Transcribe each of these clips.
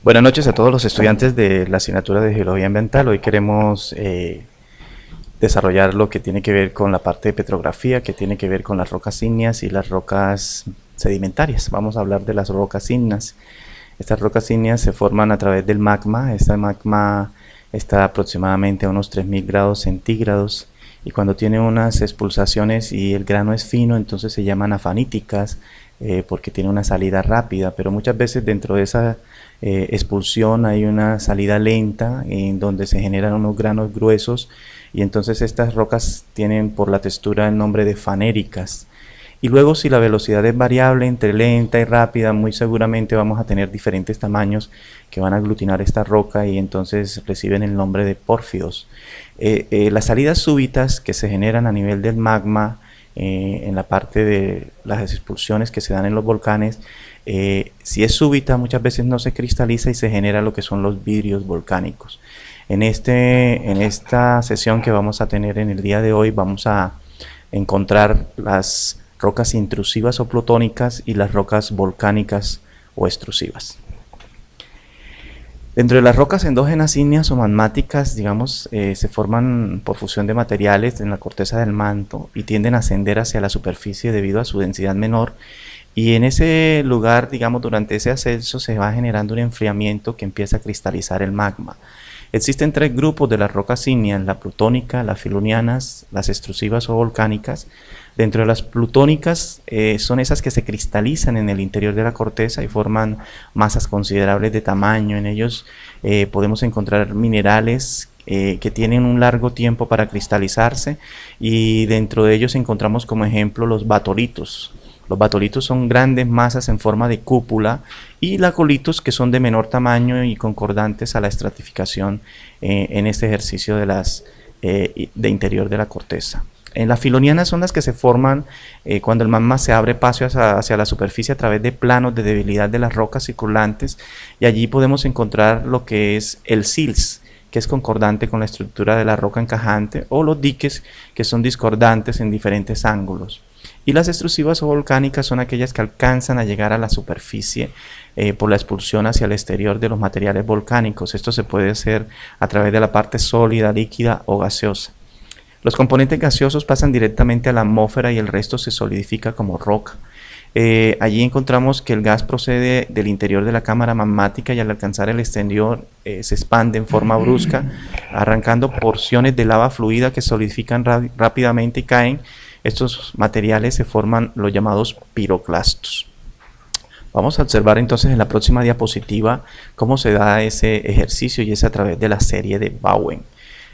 Buenas noches a todos los estudiantes de la asignatura de Geología Ambiental. Hoy queremos desarrollar lo que tiene que ver con la parte de petrografía, que tiene que ver con las rocas ígneas y las rocas sedimentarias. Vamos a hablar de las rocas ígneas. Estas rocas ígneas se forman a través del magma. Este magma está aproximadamente a unos 3000 grados centígrados y cuando tiene unas expulsaciones y el grano es fino, entonces se llaman afaníticas porque tiene una salida rápida, pero muchas veces dentro de esa expulsión hay una salida lenta en donde se generan unos granos gruesos y entonces estas rocas tienen por la textura el nombre de fanéricas. Y luego, si la velocidad es variable entre lenta y rápida, muy seguramente vamos a tener diferentes tamaños que van a aglutinar esta roca y entonces reciben el nombre de pórfidos. Las salidas súbitas que se generan a nivel del magma en la parte de las expulsiones que se dan en los volcanes, si es súbita muchas veces no se cristaliza y se genera lo que son los vidrios volcánicos. En esta sesión que vamos a tener en el día de hoy vamos a encontrar las rocas intrusivas o plutónicas y las rocas volcánicas o extrusivas. Dentro de las rocas endógenas ígneas o magmáticas, digamos, se forman por fusión de materiales en la corteza del manto y tienden a ascender hacia la superficie debido a su densidad menor, y en ese lugar, digamos, durante ese ascenso se va generando un enfriamiento que empieza a cristalizar el magma. Existen tres grupos de las rocas ígneas: la plutónica, las filonianas, las extrusivas o volcánicas. Dentro de las plutónicas son esas que se cristalizan en el interior de la corteza y forman masas considerables de tamaño. En ellos podemos encontrar minerales que tienen un largo tiempo para cristalizarse, y dentro de ellos encontramos como ejemplo los batolitos. Los batolitos son grandes masas en forma de cúpula, y lacolitos que son de menor tamaño y concordantes a la estratificación en este ejercicio de interior de la corteza. En las filonianas son las que se forman cuando el magma se abre paso hacia la superficie a través de planos de debilidad de las rocas circundantes, y allí podemos encontrar lo que es el silz, que es concordante con la estructura de la roca encajante, o los diques, que son discordantes en diferentes ángulos. Y las extrusivas o volcánicas son aquellas que alcanzan a llegar a la superficie por la expulsión hacia el exterior de los materiales volcánicos. Esto se puede hacer a través de la parte sólida, líquida o gaseosa. Los componentes gaseosos pasan directamente a la atmósfera y el resto se solidifica como roca. Allí encontramos que el gas procede del interior de la cámara magmática y al alcanzar el exterior se expande en forma brusca, arrancando porciones de lava fluida que solidifican rápidamente y caen. Estos materiales se forman los llamados piroclastos. Vamos a observar entonces en la próxima diapositiva cómo se da ese ejercicio, y es a través de la serie de Bowen.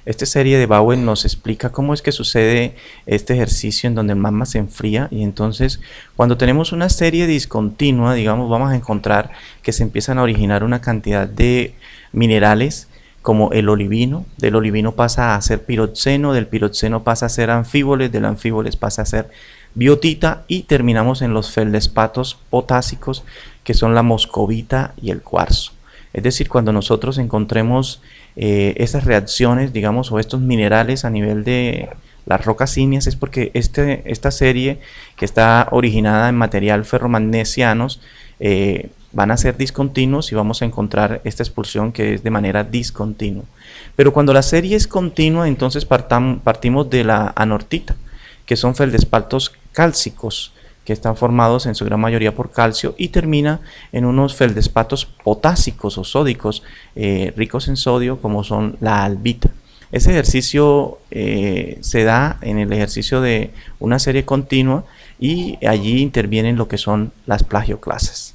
Esta serie de Bowen nos explica cómo es que sucede este ejercicio en donde el magma se enfría, y entonces cuando tenemos una serie discontinua, digamos, vamos a encontrar que se empiezan a originar una cantidad de minerales como el olivino. Del olivino pasa a ser piroxeno, del piroxeno pasa a ser anfíboles, del anfíboles pasa a ser biotita, y terminamos en los feldespatos potásicos, que son la moscovita y el cuarzo. Es decir, cuando nosotros encontremos estas reacciones, digamos, o estos minerales a nivel de las rocas ígneas, es porque esta serie, que está originada en material ferromagnesianos, van a ser discontinuos y vamos a encontrar esta expulsión que es de manera discontinua. Pero cuando la serie es continua, entonces partimos de la anortita, que son feldespatos cálcicos, que están formados en su gran mayoría por calcio, y termina en unos feldespatos potásicos o sódicos ricos en sodio, como son la albita. Ese ejercicio se da en el ejercicio de una serie continua, y allí intervienen lo que son las plagioclasas.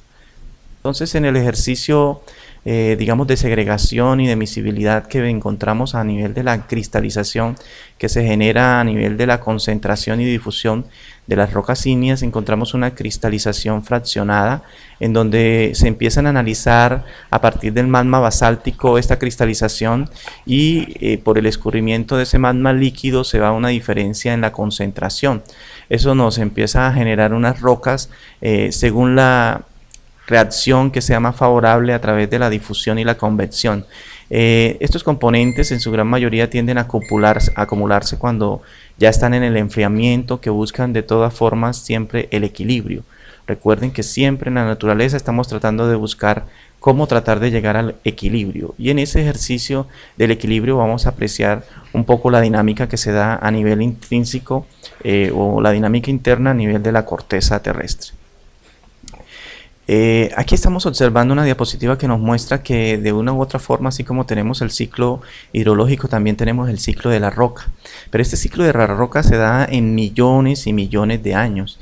Entonces, en el ejercicio digamos, de segregación y de miscibilidad que encontramos a nivel de la cristalización que se genera a nivel de la concentración y difusión de las rocas ígneas, encontramos una cristalización fraccionada en donde se empiezan a analizar a partir del magma basáltico esta cristalización, y por el escurrimiento de ese magma líquido se va a una diferencia en la concentración. Eso nos empieza a generar unas rocas según la reacción que sea más favorable a través de la difusión y la convección. Estos componentes en su gran mayoría tienden a acumularse cuando ya están en el enfriamiento, que buscan de todas formas siempre el equilibrio. Recuerden que siempre en la naturaleza estamos tratando de buscar cómo tratar de llegar al equilibrio, y en ese ejercicio del equilibrio vamos a apreciar un poco la dinámica que se da a nivel intrínseco o la dinámica interna a nivel de la corteza terrestre. Aquí estamos observando una diapositiva que nos muestra que de una u otra forma, así como tenemos el ciclo hidrológico, también tenemos el ciclo de la roca. Pero este ciclo de la roca se da en millones y millones de años.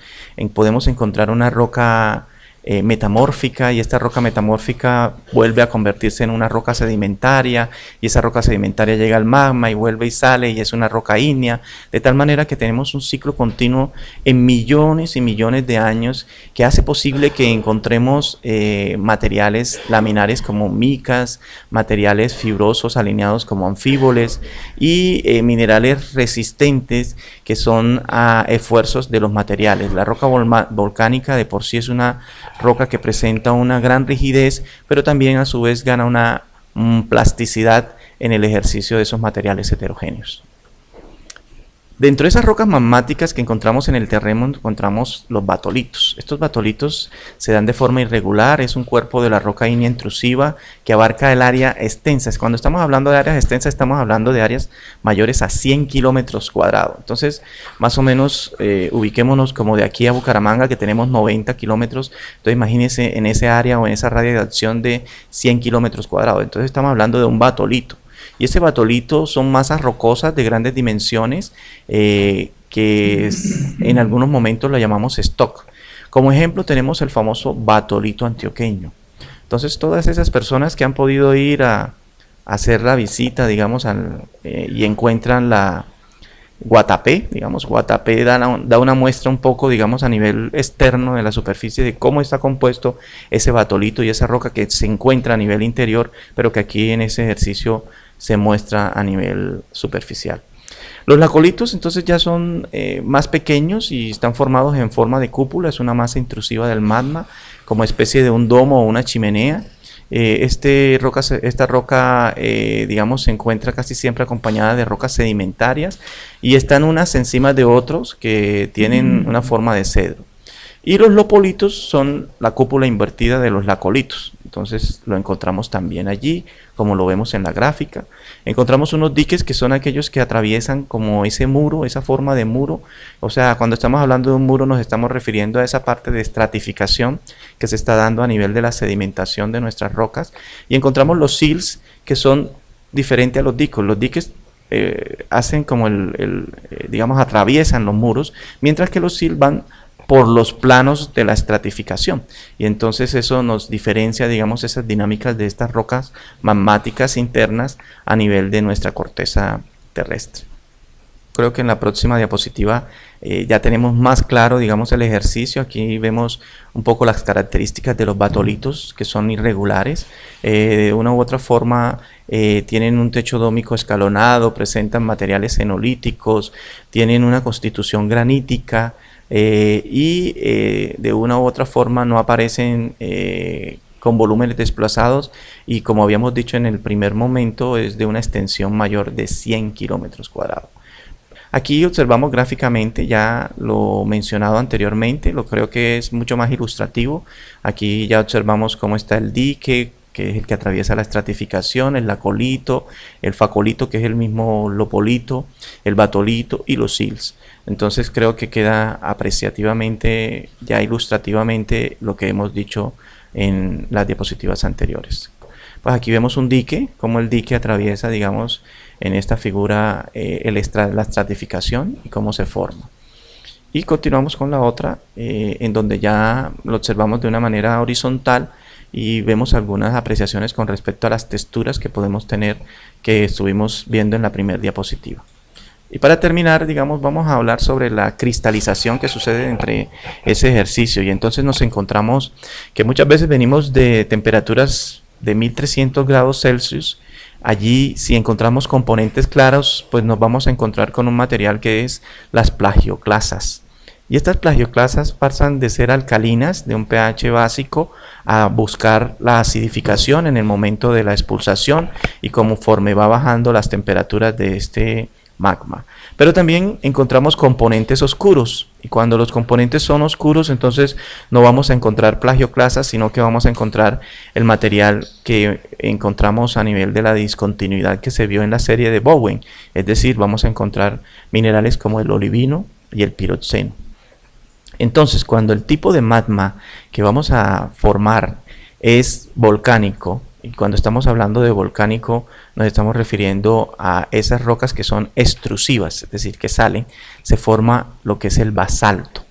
Podemos encontrar una roca metamórfica, y esta roca metamórfica vuelve a convertirse en una roca sedimentaria, y esa roca sedimentaria llega al magma y vuelve y sale y es una roca ígnea, de tal manera que tenemos un ciclo continuo en millones y millones de años que hace posible que encontremos materiales laminares como micas, materiales fibrosos alineados como anfíboles y minerales resistentes que son a esfuerzos de los materiales. La roca volcánica de por sí es una roca que presenta una gran rigidez, pero también a su vez gana una plasticidad en el ejercicio de esos materiales heterogéneos. Dentro de esas rocas magmáticas que encontramos en el terreno encontramos los batolitos. Estos batolitos se dan de forma irregular, es un cuerpo de la roca ígnea intrusiva que abarca el área extensa. Cuando estamos hablando de áreas extensas estamos hablando de áreas mayores a 100 kilómetros cuadrados. Entonces más o menos ubiquémonos como de aquí a Bucaramanga, que tenemos 90 kilómetros. Entonces imagínense en ese área o en esa radio de acción de 100 kilómetros cuadrados. Entonces estamos hablando de un batolito. Y ese batolito son masas rocosas de grandes dimensiones en algunos momentos lo llamamos stock. Como ejemplo tenemos el famoso batolito antioqueño. Entonces todas esas personas que han podido ir a hacer la visita, digamos, y encuentran la Guatapé, digamos, Guatapé da una muestra un poco, digamos, a nivel externo de la superficie de cómo está compuesto ese batolito y esa roca que se encuentra a nivel interior, pero que aquí en ese ejercicio se muestra a nivel superficial. Los lacolitos entonces ya son más pequeños y están formados en forma de cúpula, es una masa intrusiva del magma, como especie de un domo o una chimenea. Esta roca, digamos, se encuentra casi siempre acompañada de rocas sedimentarias y están unas encima de otros que tienen una forma de cedro. Y los lopolitos son la cúpula invertida de los lacolitos. Entonces lo encontramos también allí, como lo vemos en la gráfica. Encontramos unos diques que son aquellos que atraviesan como ese muro, esa forma de muro. O sea, cuando estamos hablando de un muro nos estamos refiriendo a esa parte de estratificación que se está dando a nivel de la sedimentación de nuestras rocas. Y encontramos los sills, que son diferentes a los diques. Los diques hacen como digamos, atraviesan los muros, mientras que los sills van por los planos de la estratificación, y entonces eso nos diferencia, digamos, esas dinámicas de estas rocas magmáticas internas a nivel de nuestra corteza terrestre. Creo que en la próxima diapositiva ya tenemos más claro, digamos, el ejercicio. Aquí vemos un poco las características de los batolitos, que son irregulares, de una u otra forma tienen un techo dómico escalonado, presentan materiales fenolíticos, tienen una constitución granítica, y de una u otra forma no aparecen con volúmenes desplazados, y como habíamos dicho en el primer momento es de una extensión mayor de 100 kilómetros cuadrados. Aquí observamos gráficamente ya lo mencionado anteriormente, lo creo que es mucho más ilustrativo. Aquí ya observamos cómo está el dique, que es el que atraviesa la estratificación, el lacolito, el facolito, que es el mismo lopolito, el batolito y los sills. Entonces creo que queda apreciativamente, ya ilustrativamente, lo que hemos dicho en las diapositivas anteriores. Pues aquí vemos un dique, cómo el dique atraviesa, digamos, en esta figura la estratificación y cómo se forma. Y continuamos con la otra, en donde ya lo observamos de una manera horizontal y vemos algunas apreciaciones con respecto a las texturas que podemos tener, que estuvimos viendo en la primera diapositiva. Y para terminar, digamos, vamos a hablar sobre la cristalización que sucede entre ese ejercicio. Y entonces nos encontramos que muchas veces venimos de temperaturas de 1300 grados Celsius. Allí, si encontramos componentes claros, pues nos vamos a encontrar con un material que es las plagioclasas. Y estas plagioclasas pasan de ser alcalinas, de un pH básico, a buscar la acidificación en el momento de la expulsación y conforme va bajando las temperaturas de este magma. Pero también encontramos componentes oscuros, y cuando los componentes son oscuros, entonces no vamos a encontrar plagioclasas, sino que vamos a encontrar el material que encontramos a nivel de la discontinuidad que se vio en la serie de Bowen, es decir, vamos a encontrar minerales como el olivino y el piroxeno. Entonces, cuando el tipo de magma que vamos a formar es volcánico, y cuando estamos hablando de volcánico nos estamos refiriendo a esas rocas que son extrusivas, es decir, que salen, se forma lo que es el basalto.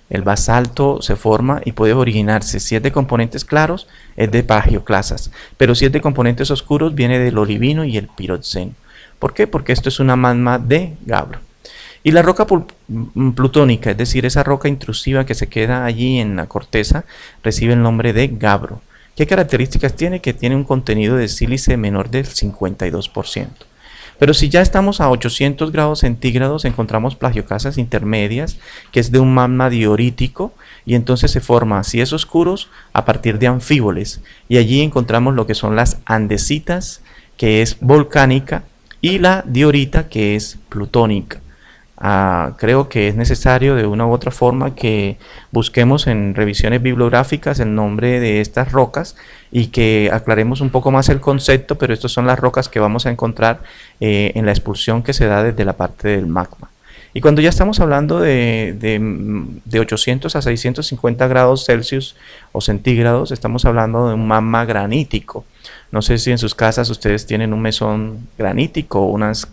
El basalto se forma y puede originarse, si es de componentes claros, es de plagioclasas, pero si es de componentes oscuros, viene del olivino y el piroxeno. ¿Por qué? Porque esto es una magma de gabbro. Y la roca plutónica, es decir, esa roca intrusiva que se queda allí en la corteza, recibe el nombre de gabbro. ¿Qué características tiene? Que tiene un contenido de sílice menor del 52%. Pero si ya estamos a 800 grados centígrados, encontramos plagioclasas intermedias, que es de un magma diorítico, y entonces se forma, si es oscuros, a partir de anfíboles. Y allí encontramos lo que son las andesitas, que es volcánica, y la diorita, que es plutónica. Creo que es necesario de una u otra forma que busquemos en revisiones bibliográficas el nombre de estas rocas y que aclaremos un poco más el concepto, pero estas son las rocas que vamos a encontrar en la expulsión que se da desde la parte del magma. Y cuando ya estamos hablando de 800 a 650 grados Celsius o centígrados, estamos hablando de un magma granítico. No sé si en sus casas ustedes tienen un mesón granítico o unas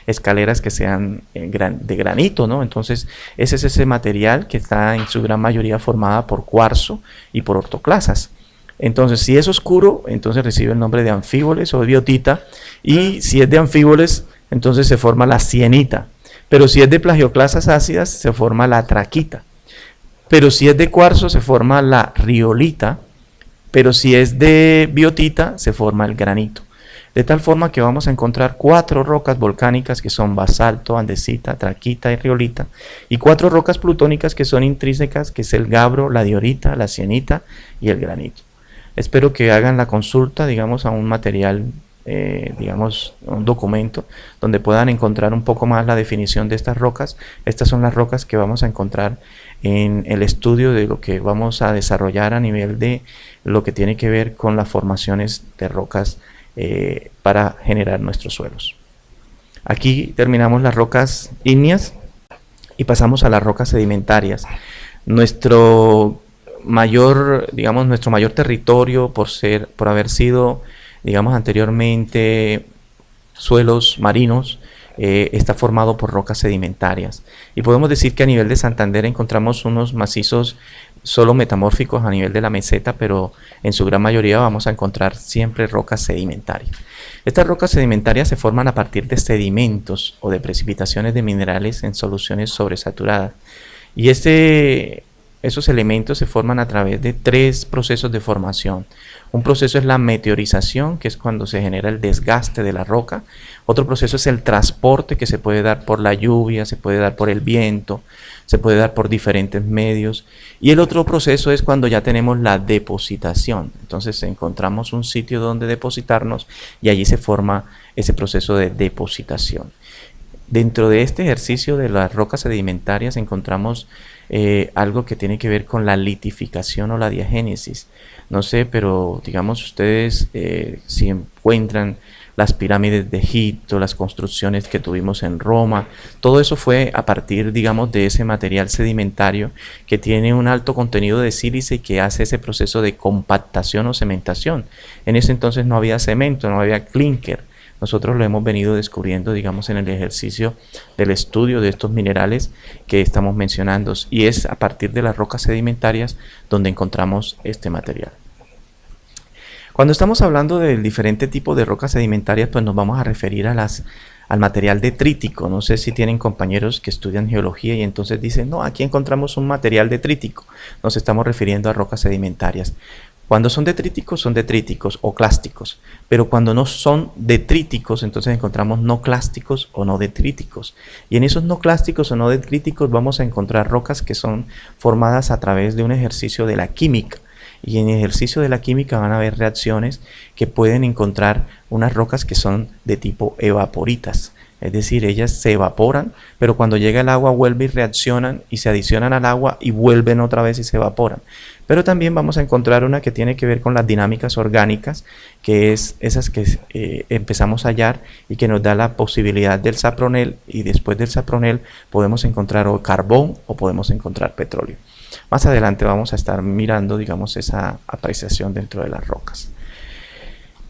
escaleras que sean de granito, ¿no? Entonces ese es ese material que está en su gran mayoría formada por cuarzo y por ortoclasas. Entonces si es oscuro, entonces recibe el nombre de anfíboles o de biotita, y si es de anfíboles, entonces se forma la sienita. Pero si es de plagioclasas ácidas, se forma la traquita. Pero si es de cuarzo, se forma la riolita. Pero si es de biotita, se forma el granito. De tal forma que vamos a encontrar 4 rocas volcánicas que son basalto, andesita, traquita y riolita, y 4 rocas plutónicas que son intrínsecas, que es el gabbro, la diorita, la sienita y el granito. Espero que hagan la consulta, digamos, a un material, digamos, un documento, donde puedan encontrar un poco más la definición de estas rocas. Estas son las rocas que vamos a encontrar en el estudio de lo que vamos a desarrollar a nivel de lo que tiene que ver con las formaciones de rocas para generar nuestros suelos. Aquí terminamos las rocas ígneas y pasamos a las rocas sedimentarias. Nuestro mayor territorio por haber sido, digamos, anteriormente suelos marinos, está formado por rocas sedimentarias. Y podemos decir que a nivel de Santander encontramos unos macizos solo metamórficos a nivel de la meseta, pero en su gran mayoría vamos a encontrar siempre rocas sedimentarias. Estas rocas sedimentarias se forman a partir de sedimentos o de precipitaciones de minerales en soluciones sobresaturadas. Y esos elementos se forman a través de 3 procesos de formación. Un proceso es la meteorización, que es cuando se genera el desgaste de la roca. Otro proceso es el transporte, que se puede dar por la lluvia, se puede dar por el viento, se puede dar por diferentes medios. Y el otro proceso es cuando ya tenemos la depositación. Entonces encontramos un sitio donde depositarnos y allí se forma ese proceso de depositación. Dentro de este ejercicio de las rocas sedimentarias encontramos algo que tiene que ver con la litificación o la diagénesis. No sé, pero digamos ustedes si encuentran las pirámides de Egipto, las construcciones que tuvimos en Roma, todo eso fue a partir, digamos, de ese material sedimentario que tiene un alto contenido de sílice y que hace ese proceso de compactación o cementación. En ese entonces no había cemento, no había clinker. Nosotros lo hemos venido descubriendo, digamos, en el ejercicio del estudio de estos minerales que estamos mencionando, y es a partir de las rocas sedimentarias donde encontramos este material. Cuando estamos hablando del diferente tipo de rocas sedimentarias, pues nos vamos a referir al material detrítico. No sé si tienen compañeros que estudian geología y entonces dicen, no, aquí encontramos un material detrítico. Nos estamos refiriendo a rocas sedimentarias. Cuando son detríticos o clásticos, pero cuando no son detríticos, entonces encontramos no clásticos o no detríticos. Y en esos no clásticos o no detríticos vamos a encontrar rocas que son formadas a través de un ejercicio de la química. Y en el ejercicio de la química van a haber reacciones que pueden encontrar unas rocas que son de tipo evaporitas. Es decir, ellas se evaporan, pero cuando llega el agua vuelve y reaccionan y se adicionan al agua y vuelven otra vez y se evaporan. Pero también vamos a encontrar una que tiene que ver con las dinámicas orgánicas, que es esas que empezamos a hallar y que nos da la posibilidad del sapronel, y después del sapronel podemos encontrar o carbón o podemos encontrar petróleo. Más adelante vamos a estar mirando, digamos, esa apreciación dentro de las rocas.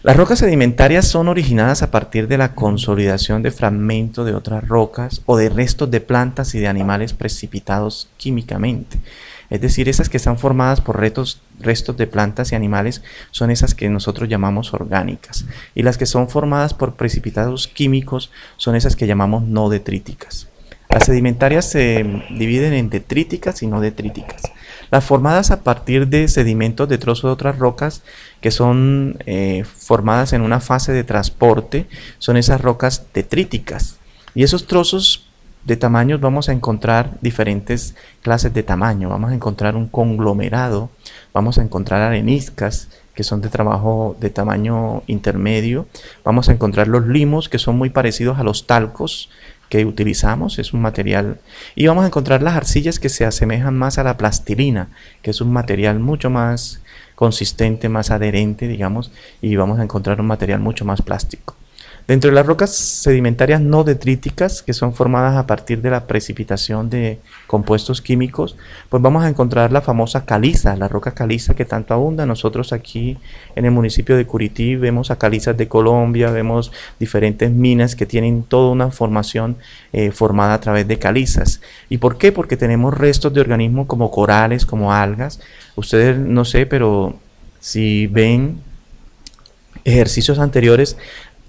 Las rocas sedimentarias son originadas a partir de la consolidación de fragmentos de otras rocas o de restos de plantas y de animales precipitados químicamente. Es decir, esas que están formadas por restos de plantas y animales son esas que nosotros llamamos orgánicas. Y las que son formadas por precipitados químicos son esas que llamamos no detríticas. Las sedimentarias se dividen en detríticas y no detríticas. Las formadas a partir de sedimentos de trozos de otras rocas que son formadas en una fase de transporte son esas rocas detríticas. Y esos trozos de tamaños vamos a encontrar diferentes clases de tamaño. Vamos a encontrar un conglomerado, vamos a encontrar areniscas que son de trabajo de tamaño intermedio, vamos a encontrar los limos que son muy parecidos a los talcos que utilizamos, es un material, y vamos a encontrar las arcillas que se asemejan más a la plastilina, que es un material mucho más consistente, más adherente, digamos, y vamos a encontrar un material mucho más plástico. Dentro de las rocas sedimentarias no detríticas, que son formadas a partir de la precipitación de compuestos químicos, pues vamos a encontrar la famosa caliza, la roca caliza que tanto abunda. Nosotros aquí en el municipio de Curití vemos a calizas de Colombia, vemos diferentes minas que tienen toda una formación formada a través de calizas. ¿Y por qué? Porque tenemos restos de organismos como corales, como algas. Ustedes no sé, pero si ven ejercicios anteriores,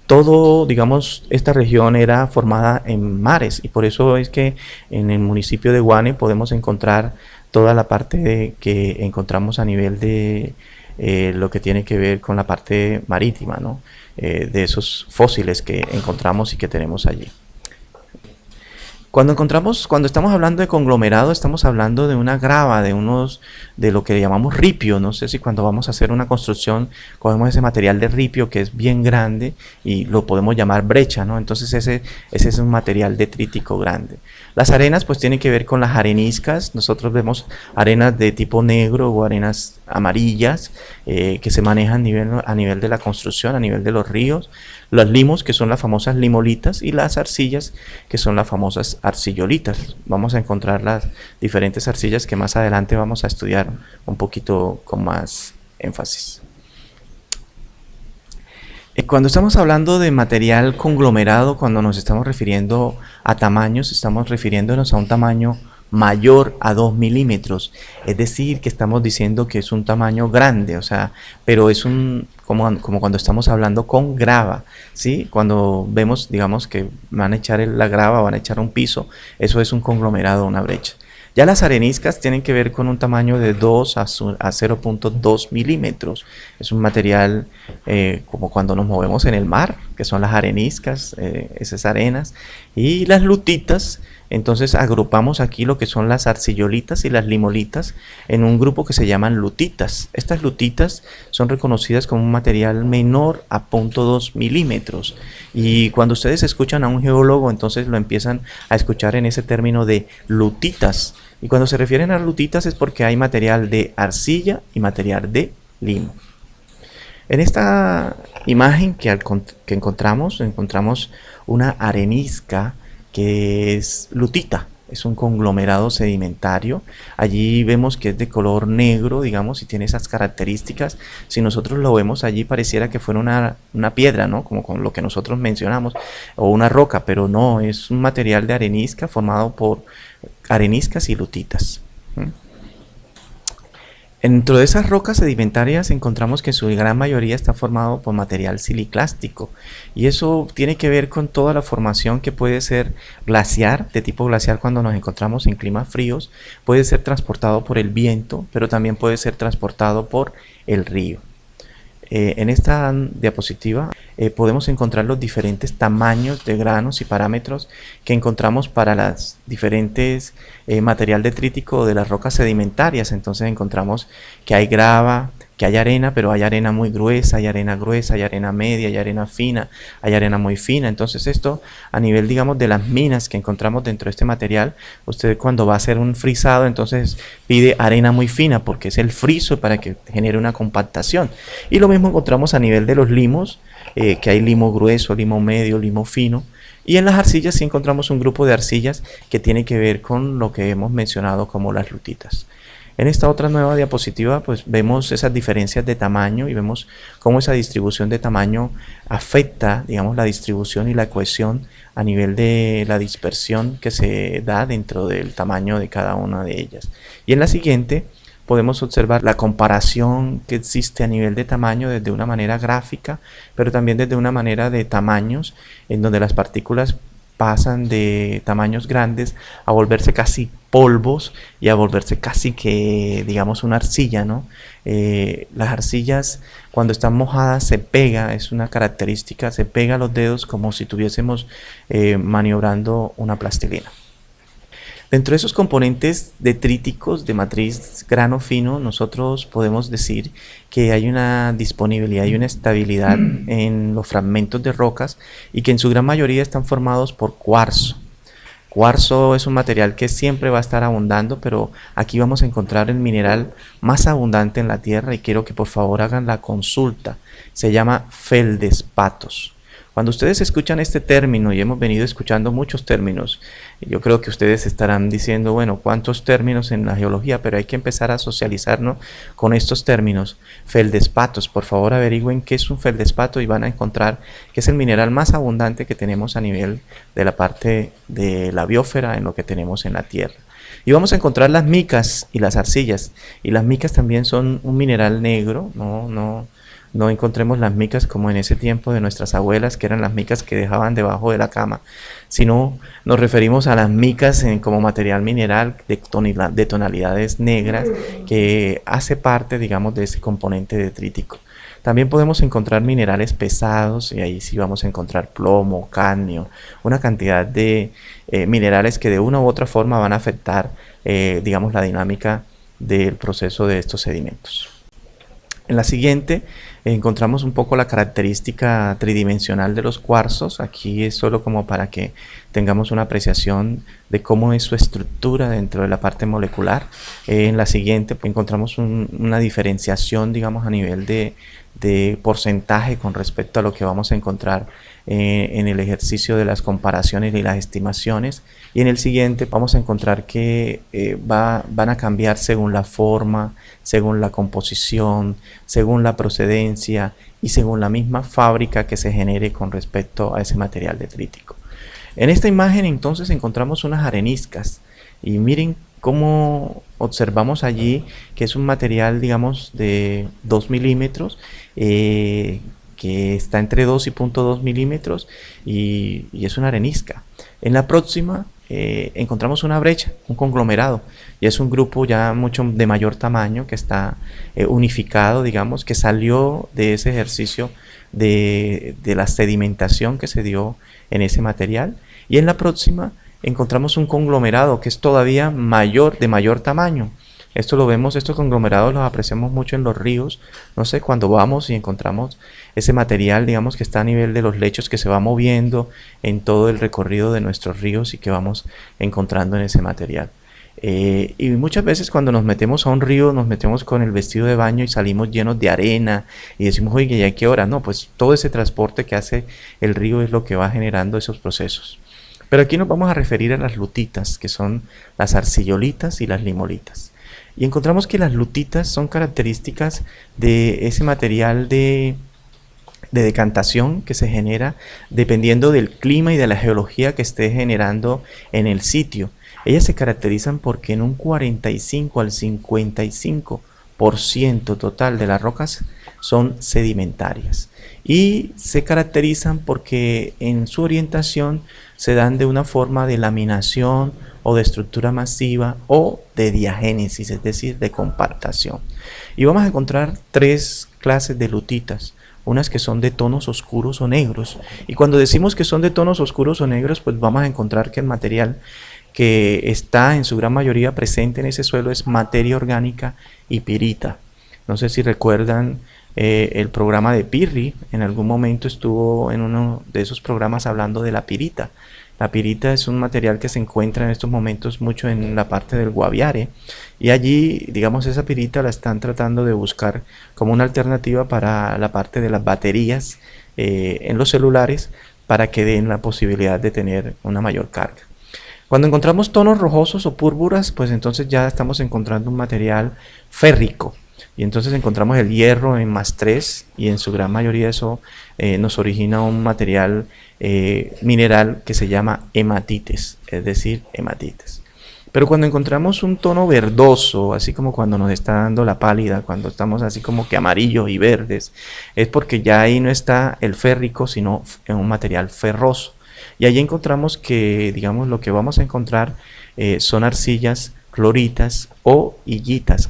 todo, digamos, esta región era formada en mares, y por eso es que en el municipio de Guane podemos encontrar toda la parte que encontramos a nivel de lo que tiene que ver con la parte marítima, ¿no? De esos fósiles que encontramos y que tenemos allí. Cuando estamos hablando de conglomerado, estamos hablando de una grava, de lo que llamamos ripio. No sé si cuando vamos a hacer una construcción cogemos ese material de ripio que es bien grande y lo podemos llamar brecha, ¿no? Entonces ese es un material detrítico grande. Las arenas pues tienen que ver con las areniscas. Nosotros vemos arenas de tipo negro o arenas amarillas que se manejan a nivel de la construcción, a nivel de los ríos. Los limos, que son las famosas limolitas, y las arcillas, que son las famosas arcillolitas. Vamos a encontrar las diferentes arcillas que más adelante vamos a estudiar un poquito con más énfasis. Cuando estamos hablando de material conglomerado, cuando nos estamos refiriendo a tamaños, estamos refiriéndonos a un tamaño mayor a 2 milímetros, es decir, que estamos diciendo que es un tamaño grande, o sea, pero es como cuando estamos hablando con grava, ¿sí? Cuando vemos, digamos, que van a echar la grava, van a echar un piso, eso es un conglomerado, una brecha. Ya las areniscas tienen que ver con un tamaño de 2 a 0.2 milímetros. Es un material como cuando nos movemos en el mar, que son las areniscas, esas arenas. Y las lutitas, entonces agrupamos aquí lo que son las arcillolitas y las limolitas en un grupo que se llaman lutitas. Estas lutitas son reconocidas como un material menor a 0.2 milímetros. Y cuando ustedes escuchan a un geólogo, entonces lo empiezan a escuchar en ese término de lutitas. Y cuando se refieren a lutitas es porque hay material de arcilla y material de limo. En esta imagen que encontramos una arenisca que es lutita, es un conglomerado sedimentario. Allí vemos que es de color negro, digamos, y tiene esas características. Si nosotros lo vemos allí pareciera que fuera una piedra, ¿no? Como con lo que nosotros mencionamos, o una roca, pero no, es un material de arenisca formado por areniscas y lutitas. Dentro de esas rocas sedimentarias encontramos que su gran mayoría está formado por material siliclástico y eso tiene que ver con toda la formación que puede ser glaciar, de tipo glaciar cuando nos encontramos en climas fríos, puede ser transportado por el viento, pero también puede ser transportado por el río. En esta diapositiva podemos encontrar los diferentes tamaños de granos y parámetros que encontramos para las diferentes material detrítico de las rocas sedimentarias. Entonces encontramos que hay grava, que hay arena, pero hay arena muy gruesa, hay arena media, hay arena fina, hay arena muy fina. Entonces esto a nivel, digamos, de las minas que encontramos dentro de este material, usted cuando va a hacer un frisado, entonces pide arena muy fina porque es el friso para que genere una compactación. Y lo mismo encontramos a nivel de los limos, que hay limo grueso, limo medio, limo fino. Y en las arcillas sí encontramos un grupo de arcillas que tiene que ver con lo que hemos mencionado como las lutitas. En esta otra nueva diapositiva pues vemos esas diferencias de tamaño y vemos cómo esa distribución de tamaño afecta, digamos, la distribución y la cohesión a nivel de la dispersión que se da dentro del tamaño de cada una de ellas. Y en la siguiente podemos observar la comparación que existe a nivel de tamaño desde una manera gráfica, pero también desde una manera de tamaños, en donde las partículas pasan de tamaños grandes a volverse casi polvos y a volverse casi que, digamos, una arcilla, ¿no? Las arcillas cuando están mojadas se pega, es una característica, se pega a los dedos como si estuviésemos maniobrando una plastilina. Dentro de esos componentes detríticos de matriz grano fino, nosotros podemos decir que hay una disponibilidad y una estabilidad en los fragmentos de rocas y que en su gran mayoría están formados por cuarzo. Cuarzo es un material que siempre va a estar abundando, pero aquí vamos a encontrar el mineral más abundante en la Tierra y quiero que por favor hagan la consulta. Se llama feldespatos. Cuando ustedes escuchan este término, y hemos venido escuchando muchos términos, yo creo que ustedes estarán diciendo, bueno, ¿cuántos términos en la geología? Pero hay que empezar a socializarnos con estos términos. Feldespatos, por favor averigüen qué es un feldespato y van a encontrar que es el mineral más abundante que tenemos a nivel de la parte de la biosfera en lo que tenemos en la Tierra. Y vamos a encontrar las micas y las arcillas, y las micas también son un mineral negro, no encontremos las micas como en ese tiempo de nuestras abuelas, que eran las micas que dejaban debajo de la cama, sino nos referimos a las micas como material mineral de tonalidades negras que hace parte, digamos, de ese componente detrítico. También podemos encontrar minerales pesados y ahí sí vamos a encontrar plomo, cadmio, una cantidad de minerales que de una u otra forma van a afectar, digamos, la dinámica del proceso de estos sedimentos. En la siguiente encontramos un poco la característica tridimensional de los cuarzos. Aquí es solo como para que tengamos una apreciación de cómo es su estructura dentro de la parte molecular. En la siguiente encontramos una diferenciación, digamos, a nivel de porcentaje con respecto a lo que vamos a encontrar en el ejercicio de las comparaciones y las estimaciones. Y en el siguiente vamos a encontrar que van a cambiar según la forma, según la composición, según la procedencia y según la misma fábrica que se genere con respecto a ese material detrítico. En esta imagen entonces encontramos unas areniscas y miren cómo observamos allí que es un material, digamos, de 2 milímetros, que está entre 2 y 0.2 milímetros y es una arenisca. En la próxima encontramos una brecha, un conglomerado, y es un grupo ya mucho de mayor tamaño que está unificado, digamos, que salió de ese ejercicio de la sedimentación que se dio en ese material. Y en la próxima encontramos un conglomerado que es todavía mayor, de mayor tamaño. Esto lo vemos, estos conglomerados los apreciamos mucho en los ríos, no sé, cuando vamos y encontramos ese material, digamos, que está a nivel de los lechos, que se va moviendo en todo el recorrido de nuestros ríos y que vamos encontrando en ese material. Y muchas veces cuando nos metemos a un río, nos metemos con el vestido de baño y salimos llenos de arena y decimos, oye, ¿ya qué hora? No, pues todo ese transporte que hace el río es lo que va generando esos procesos. Pero aquí nos vamos a referir a las lutitas, que son las arcillolitas y las limolitas. Y encontramos que las lutitas son características de ese material de decantación que se genera dependiendo del clima y de la geología que esté generando en el sitio. Ellas se caracterizan porque en un 45 al 55% 90% total de las rocas son sedimentarias y se caracterizan porque en su orientación se dan de una forma de laminación o de estructura masiva o de diagénesis, es decir, de compactación. Y vamos a encontrar tres clases de lutitas, unas que son de tonos oscuros o negros. Y cuando decimos que son de tonos oscuros o negros, pues vamos a encontrar que el material que está en su gran mayoría presente en ese suelo es materia orgánica y pirita. No sé si recuerdan el programa de Pirri, en algún momento estuvo en uno de esos programas hablando de la pirita. La pirita es un material que se encuentra en estos momentos mucho en la parte del Guaviare y allí, digamos, esa pirita la están tratando de buscar como una alternativa para la parte de las baterías en los celulares para que den la posibilidad de tener una mayor carga. Cuando encontramos tonos rojosos o púrpuras, pues entonces ya estamos encontrando un material férrico. Y entonces encontramos el hierro en +3 y en su gran mayoría eso nos origina un material mineral que se llama hematites, es decir, hematites. Pero cuando encontramos un tono verdoso, así como cuando nos está dando la pálida, cuando estamos así como que amarillos y verdes, es porque ya ahí no está el férrico, sino en un material ferroso. Y allí encontramos que, digamos, lo que vamos a encontrar son arcillas cloritas o hillitas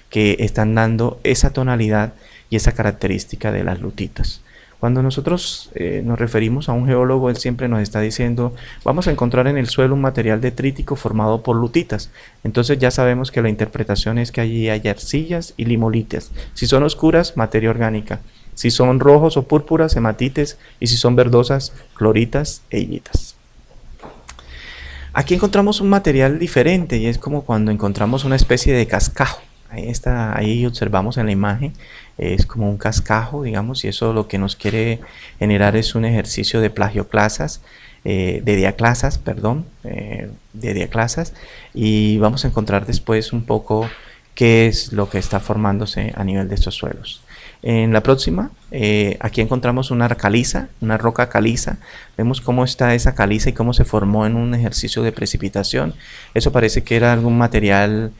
que están dando esa tonalidad y esa característica de las lutitas. Cuando nosotros nos referimos a un geólogo, él siempre nos está diciendo, vamos a encontrar en el suelo un material detrítico formado por lutitas. Entonces ya sabemos que la interpretación es que allí hay arcillas y limolitas. Si son oscuras, materia orgánica. Si son rojos o púrpuras, hematites. Y si son verdosas, cloritas e hillitas. Aquí encontramos un material diferente y es como cuando encontramos una especie de cascajo. Ahí observamos en la imagen, es como un cascajo, digamos, y eso lo que nos quiere generar es un ejercicio de plagioclasas, de diaclasas, y vamos a encontrar después un poco qué es lo que está formándose a nivel de estos suelos. En la próxima, aquí encontramos una caliza, una roca caliza. Vemos cómo está esa caliza y cómo se formó en un ejercicio de precipitación. Eso parece que era algún material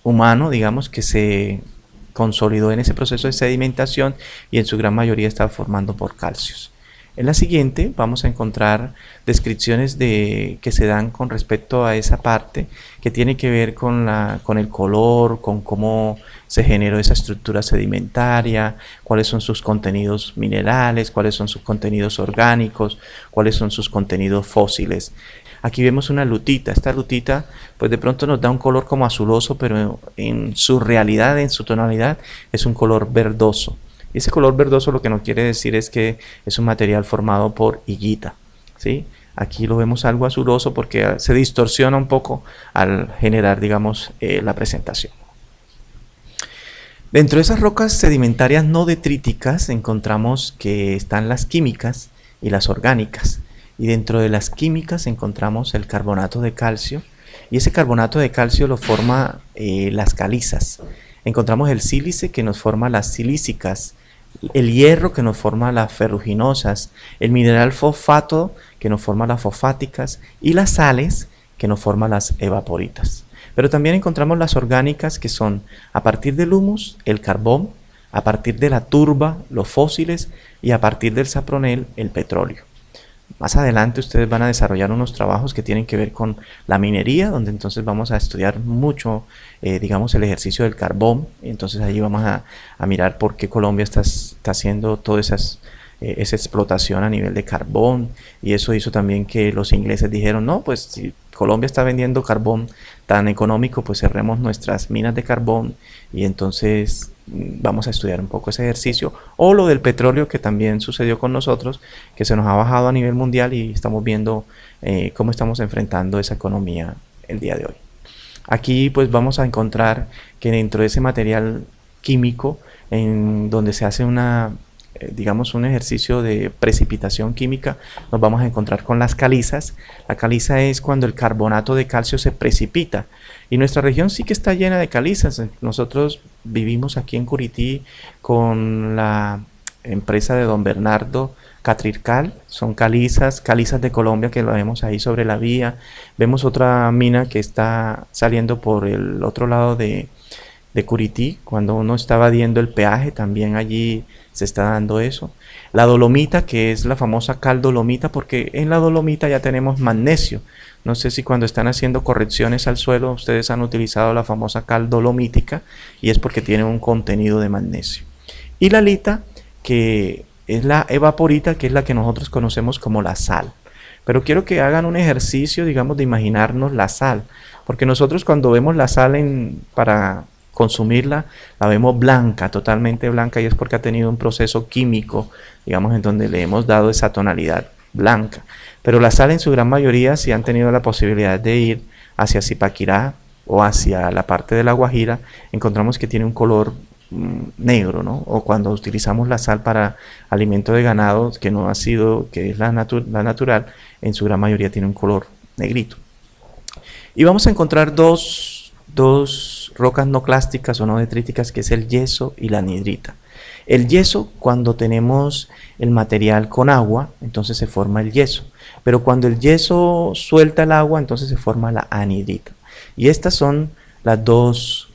humano, digamos, que se consolidó en ese proceso de sedimentación y en su gran mayoría está formando por calcios. En la siguiente vamos a encontrar descripciones que se dan con respecto a esa parte que tiene que ver con el color, con cómo se generó esa estructura sedimentaria, cuáles son sus contenidos minerales, cuáles son sus contenidos orgánicos, cuáles son sus contenidos fósiles. Aquí vemos una lutita. Esta lutita pues de pronto nos da un color como azuloso, pero en su realidad, en su tonalidad, es un color verdoso. Y ese color verdoso lo que nos quiere decir es que es un material formado por hillita, ¿sí? Aquí lo vemos algo azuloso porque se distorsiona un poco al generar, digamos, la presentación. Dentro de esas rocas sedimentarias no detríticas encontramos que están las químicas y las orgánicas. Y dentro de las químicas encontramos el carbonato de calcio. Y ese carbonato de calcio lo forma las calizas. Encontramos el sílice que nos forma las silícicas, el hierro que nos forma las ferruginosas, el mineral fosfato que nos forma las fosfáticas y las sales que nos forman las evaporitas. Pero también encontramos las orgánicas que son a partir del humus, el carbón, a partir de la turba, los fósiles y a partir del sapronel, el petróleo. Más adelante ustedes van a desarrollar unos trabajos que tienen que ver con la minería, donde entonces vamos a estudiar mucho, digamos, el ejercicio del carbón. Entonces allí vamos a mirar por qué Colombia está haciendo toda esa explotación a nivel de carbón. Y eso hizo también que los ingleses dijeron, no, pues si Colombia está vendiendo carbón tan económico, pues cerremos nuestras minas de carbón y entonces vamos a estudiar un poco ese ejercicio, o lo del petróleo que también sucedió con nosotros, que se nos ha bajado a nivel mundial y estamos viendo cómo estamos enfrentando esa economía el día de hoy. Aquí pues vamos a encontrar que dentro de ese material químico, en donde se hace digamos un ejercicio de precipitación química, nos vamos a encontrar con las calizas. La caliza es cuando el carbonato de calcio se precipita y nuestra región sí que está llena de calizas. Nosotros vivimos aquí en Curití con la empresa de don Bernardo Catrircal, son calizas de Colombia que lo vemos ahí sobre la vía. Vemos otra mina que está saliendo por el otro lado de de Curití, cuando uno está evadiendo el peaje, también allí se está dando eso. La dolomita, que es la famosa cal dolomita, porque en la dolomita ya tenemos magnesio. No sé si cuando están haciendo correcciones al suelo ustedes han utilizado la famosa cal dolomítica, y es porque tiene un contenido de magnesio. Y la lita, que es la evaporita, que es la que nosotros conocemos como la sal. Pero quiero que hagan un ejercicio, digamos, de imaginarnos la sal, porque nosotros cuando vemos la sal para consumirla, la vemos blanca, totalmente blanca, y es porque ha tenido un proceso químico, digamos, en donde le hemos dado esa tonalidad blanca. Pero la sal en su gran mayoría, si han tenido la posibilidad de ir hacia Zipaquirá o hacia la parte de La Guajira, encontramos que tiene un color negro, ¿no? O cuando utilizamos la sal para alimento de ganado, que no ha sido, que es la natural, en su gran mayoría tiene un color negrito. Y vamos a encontrar dos rocas no clásticas o no detríticas, que es el yeso y la anhidrita. El yeso, cuando tenemos el material con agua, entonces se forma el yeso. Pero cuando el yeso suelta el agua, entonces se forma la anhidrita. Y estas son las dos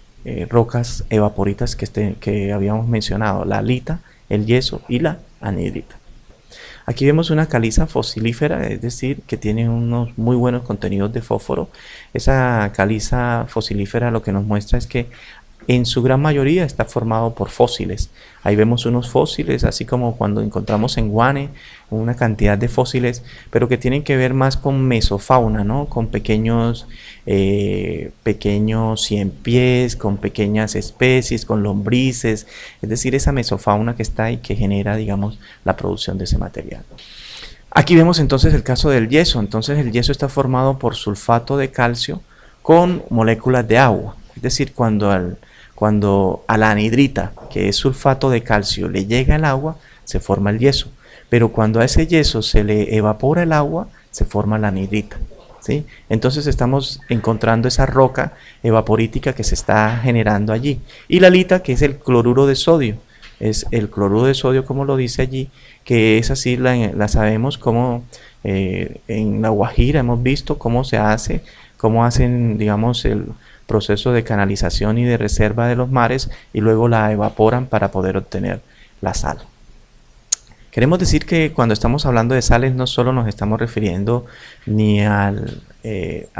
rocas evaporitas que habíamos mencionado, la halita, el yeso y la anhidrita. Aquí vemos una caliza fosilífera, es decir, que tiene unos muy buenos contenidos de fósforo. Esa caliza fosilífera lo que nos muestra es que en su gran mayoría está formado por fósiles. Ahí vemos unos fósiles, así como cuando encontramos en Guane una cantidad de fósiles, pero que tienen que ver más con mesofauna, ¿no? Con pequeños ciempiés, con pequeñas especies, con lombrices, es decir, esa mesofauna que está ahí que genera, digamos, la producción de ese material. Aquí vemos entonces el caso del yeso. Entonces el yeso está formado por sulfato de calcio con moléculas de agua, es decir, cuando a la anhidrita, que es sulfato de calcio, le llega el agua, se forma el yeso. Pero cuando a ese yeso se le evapora el agua, se forma la anhidrita, ¿sí? Entonces estamos encontrando esa roca evaporítica que se está generando allí. Y la halita, que es el cloruro de sodio. Es el cloruro de sodio, como lo dice allí, que es así, la sabemos como en La Guajira hemos visto cómo se hace, cómo hacen, digamos, el proceso de canalización y de reserva de los mares, y luego la evaporan para poder obtener la sal. Queremos decir que cuando estamos hablando de sales no solo nos estamos refiriendo ni al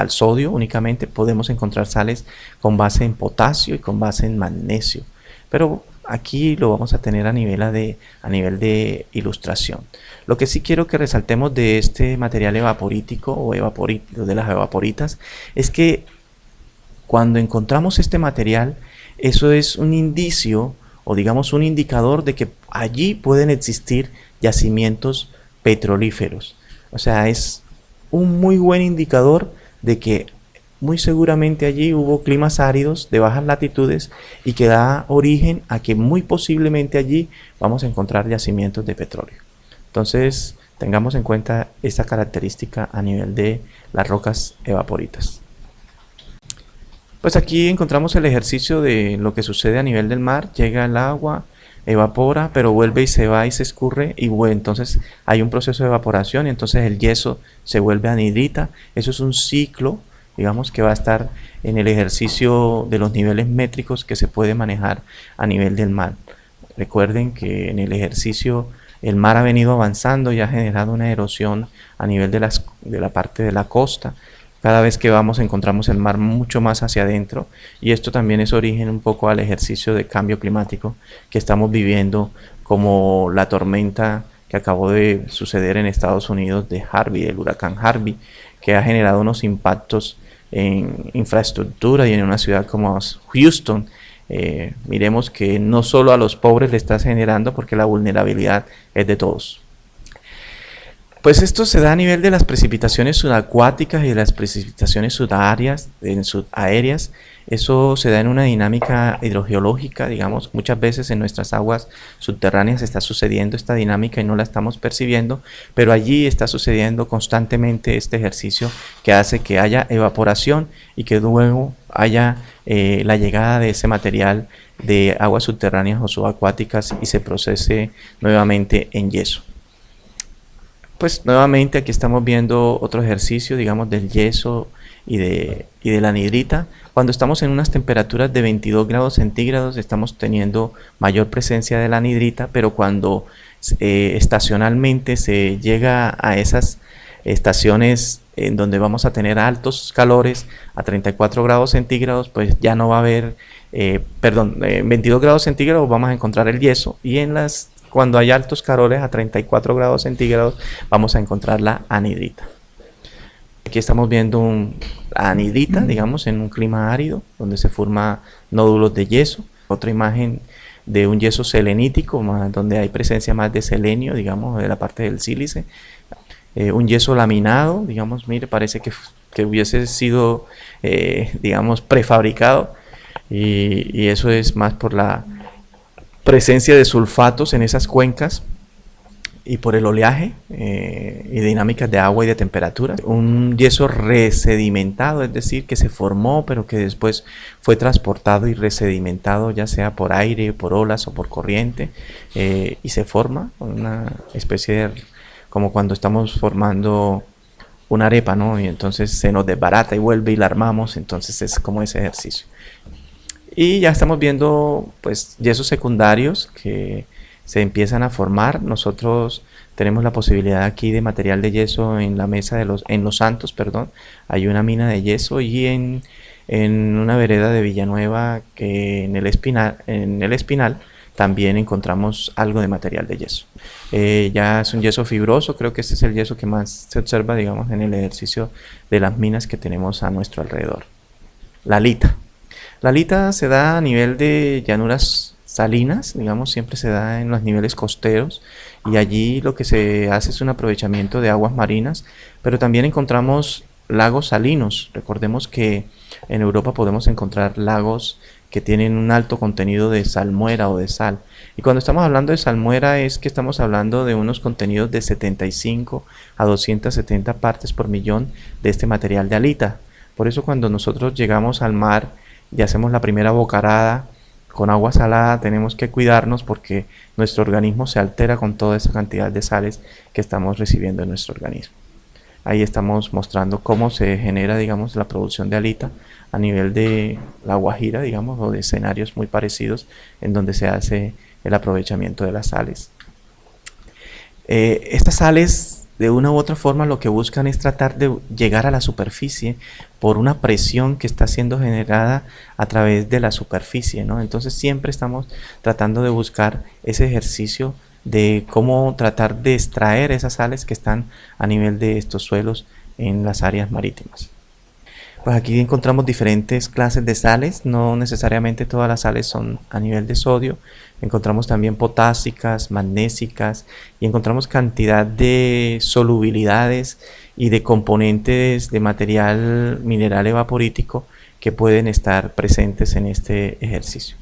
sodio únicamente, podemos encontrar sales con base en potasio y con base en magnesio, pero aquí lo vamos a tener a nivel de ilustración. Lo que sí quiero que resaltemos de este material evaporítico o de las evaporitas es que cuando encontramos este material, eso es un indicio o digamos un indicador de que allí pueden existir yacimientos petrolíferos. O sea, es un muy buen indicador de que muy seguramente allí hubo climas áridos de bajas latitudes y que da origen a que muy posiblemente allí vamos a encontrar yacimientos de petróleo. Entonces, tengamos en cuenta esta característica a nivel de las rocas evaporitas. Pues aquí encontramos el ejercicio de lo que sucede a nivel del mar. Llega el agua, evapora, pero vuelve y se va y se escurre, y bueno, entonces hay un proceso de evaporación y entonces el yeso se vuelve anhidrita. Eso es un ciclo, digamos, que va a estar en el ejercicio de los niveles métricos que se puede manejar a nivel del mar. Recuerden que en el ejercicio el mar ha venido avanzando y ha generado una erosión a nivel de la parte de la costa. Cada vez que vamos encontramos el mar mucho más hacia adentro, y esto también es origen un poco al ejercicio de cambio climático que estamos viviendo, como la tormenta que acabó de suceder en Estados Unidos de Harvey, el huracán Harvey, que ha generado unos impactos en infraestructura y en una ciudad como Houston. Miremos que no solo a los pobres le está generando, porque la vulnerabilidad es de todos. Pues esto se da a nivel de las precipitaciones subacuáticas y de las precipitaciones subaéreas. Eso se da en una dinámica hidrogeológica, digamos, muchas veces en nuestras aguas subterráneas está sucediendo esta dinámica y no la estamos percibiendo, pero allí está sucediendo constantemente este ejercicio que hace que haya evaporación y que luego haya la llegada de ese material de aguas subterráneas o subacuáticas y se procese nuevamente en yeso. Pues nuevamente aquí estamos viendo otro ejercicio, digamos, del yeso y de la anhidrita. Cuando estamos en unas temperaturas de 22 grados centígrados estamos teniendo mayor presencia de la anhidrita, pero cuando estacionalmente se llega a esas estaciones en donde vamos a tener altos calores a 34 grados centígrados, pues ya no va a haber, 22 grados centígrados vamos a encontrar el yeso, y cuando hay altos calores a 34 grados centígrados vamos a encontrar la anhidrita. Aquí estamos viendo la anhidrita, digamos, en un clima árido, donde se forman nódulos de yeso. Otra imagen de un yeso selenítico, donde hay presencia más de selenio, digamos, de la parte del sílice. Un yeso laminado, digamos, mire, parece que hubiese sido, digamos, prefabricado, y eso es más por la presencia de sulfatos en esas cuencas y por el oleaje y dinámicas de agua y de temperatura. Un yeso resedimentado, es decir, que se formó pero que después fue transportado y resedimentado, ya sea por aire, por olas o por corriente, y se forma una especie de, como cuando estamos formando una arepa, ¿no? Y entonces se nos desbarata y vuelve y la armamos, entonces es como ese ejercicio. Y ya estamos viendo pues yesos secundarios que se empiezan a formar. Nosotros tenemos la posibilidad aquí de material de yeso en la mesa en Los Santos, perdón. Hay una mina de yeso, y en una vereda de Villanueva, que en el Espinal también encontramos algo de material de yeso. Ya es un yeso fibroso, creo que este es el yeso que más se observa, digamos, en el ejercicio de las minas que tenemos a nuestro alrededor. La lita. La lita se da a nivel de llanuras salinas, digamos, siempre se da en los niveles costeros, y allí lo que se hace es un aprovechamiento de aguas marinas, pero también encontramos lagos salinos. Recordemos que en Europa podemos encontrar lagos que tienen un alto contenido de salmuera o de sal, y cuando estamos hablando de salmuera es que estamos hablando de unos contenidos de 75 a 270 partes por millón de este material de halita. Por eso cuando nosotros llegamos al mar y hacemos la primera bocarada con agua salada, tenemos que cuidarnos porque nuestro organismo se altera con toda esa cantidad de sales que estamos recibiendo en nuestro organismo. Ahí estamos mostrando cómo se genera, digamos, la producción de halita a nivel de La Guajira, digamos, o de escenarios muy parecidos en donde se hace el aprovechamiento de las sales. Estas sales, de una u otra forma, lo que buscan es tratar de llegar a la superficie por una presión que está siendo generada a través de la superficie, ¿no? Entonces siempre estamos tratando de buscar ese ejercicio de cómo tratar de extraer esas sales que están a nivel de estos suelos en las áreas marítimas. Pues aquí encontramos diferentes clases de sales, no necesariamente todas las sales son a nivel de sodio. Encontramos también potásicas, magnésicas, y encontramos cantidad de solubilidades y de componentes de material mineral evaporítico que pueden estar presentes en este ejercicio.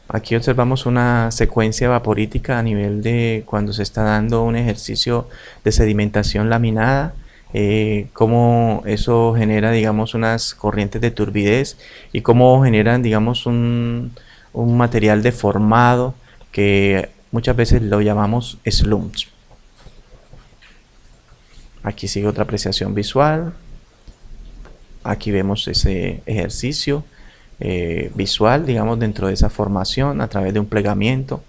Aquí observamos una secuencia evaporítica a nivel de cuando se está dando un ejercicio de sedimentación laminada. Cómo eso genera, digamos, unas corrientes de turbidez, y cómo generan, digamos, un material deformado que muchas veces lo llamamos slumps. Aquí sigue otra apreciación visual. Aquí vemos ese ejercicio visual, digamos, dentro de esa formación a través de un plegamiento.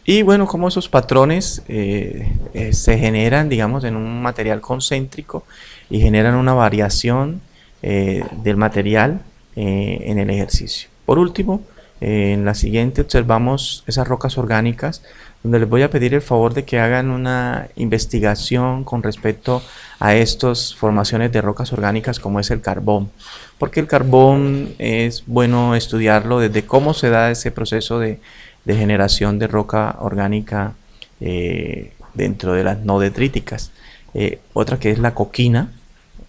Y bueno, como esos patrones se generan, digamos, en un material concéntrico y generan una variación del material en el ejercicio. Por último, en la siguiente observamos esas rocas orgánicas, donde les voy a pedir el favor de que hagan una investigación con respecto a estas formaciones de rocas orgánicas como es el carbón, porque el carbón es bueno estudiarlo desde cómo se da ese proceso de generación de roca orgánica dentro de las no detríticas. Otra que es la coquina,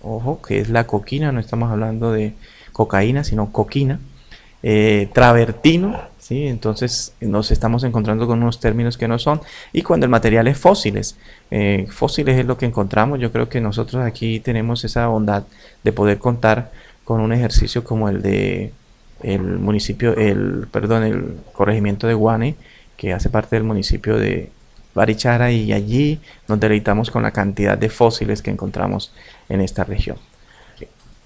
ojo, que es la coquina, no estamos hablando de cocaína, sino coquina. Travertino, ¿sí? Entonces nos estamos encontrando con unos términos que no son. Y cuando el material es fósiles, fósiles es lo que encontramos. Yo creo que nosotros aquí tenemos esa bondad de poder contar con un ejercicio como el de el corregimiento de Guane, que hace parte del municipio de Barichara, y allí nos deleitamos con la cantidad de fósiles que encontramos en esta región.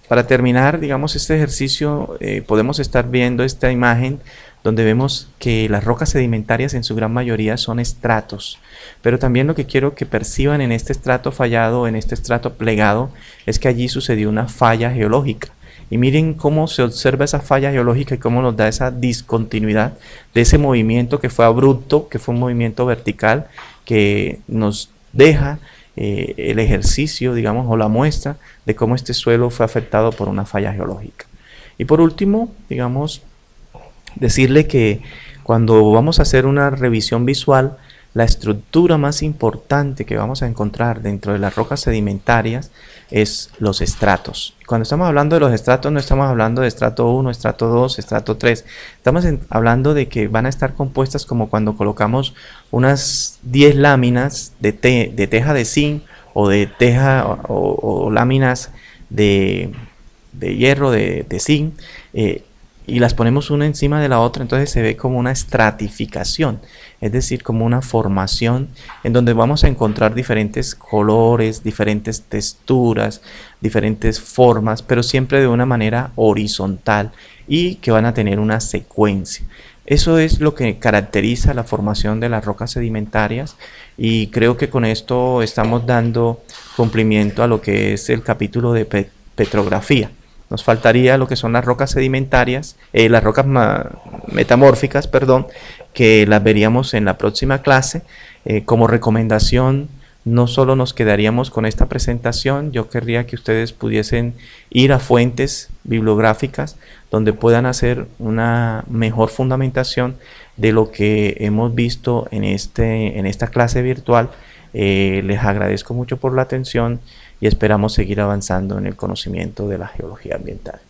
Para terminar, digamos, este ejercicio, podemos estar viendo esta imagen donde vemos que las rocas sedimentarias en su gran mayoría son estratos, pero también lo que quiero que perciban en este estrato fallado, en este estrato plegado, es que allí sucedió una falla geológica. Y miren cómo se observa esa falla geológica y cómo nos da esa discontinuidad de ese movimiento que fue abrupto, que fue un movimiento vertical, que nos deja el ejercicio, digamos, o la muestra de cómo este suelo fue afectado por una falla geológica. Y por último, digamos, decirle que cuando vamos a hacer una revisión visual, la estructura más importante que vamos a encontrar dentro de las rocas sedimentarias es los estratos. Cuando estamos hablando de los estratos, no estamos hablando de estrato 1, estrato 2, estrato 3. Estamos hablando de que van a estar compuestas como cuando colocamos unas 10 láminas de teja de zinc o de teja o láminas de hierro de zinc, y las ponemos una encima de la otra, entonces se ve como una estratificación, es decir, como una formación en donde vamos a encontrar diferentes colores, diferentes texturas, diferentes formas, pero siempre de una manera horizontal y que van a tener una secuencia. Eso es lo que caracteriza la formación de las rocas sedimentarias, y creo que con esto estamos dando cumplimiento a lo que es el capítulo de petrografía. Nos faltaría lo que son las rocas sedimentarias, las rocas metamórficas, perdón, que las veríamos en la próxima clase. Como recomendación, no solo nos quedaríamos con esta presentación, yo querría que ustedes pudiesen ir a fuentes bibliográficas donde puedan hacer una mejor fundamentación de lo que hemos visto en esta clase virtual. Les agradezco mucho por la atención y esperamos seguir avanzando en el conocimiento de la geología ambiental.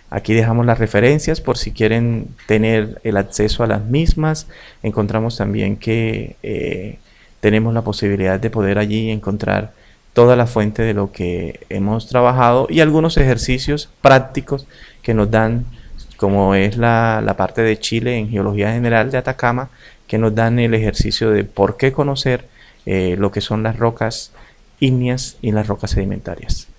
Aquí dejamos las referencias por si quieren tener el acceso a las mismas. Encontramos también que tenemos la posibilidad de poder allí encontrar toda la fuente de lo que hemos trabajado y algunos ejercicios prácticos que nos dan, como es la parte de Chile en Geología General de Atacama, que nos dan el ejercicio de por qué conocer lo que son las rocas ígneas y las rocas sedimentarias.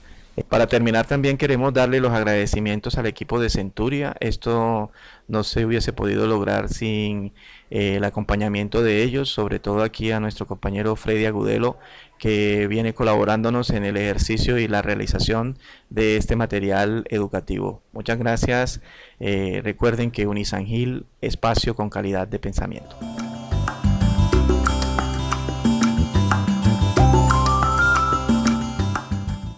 Para terminar, también queremos darle los agradecimientos al equipo de Centuria. Esto no se hubiese podido lograr sin el acompañamiento de ellos, sobre todo aquí a nuestro compañero Freddy Agudelo, que viene colaborándonos en el ejercicio y la realización de este material educativo. Muchas gracias. Recuerden que Unisangil, espacio con calidad de pensamiento.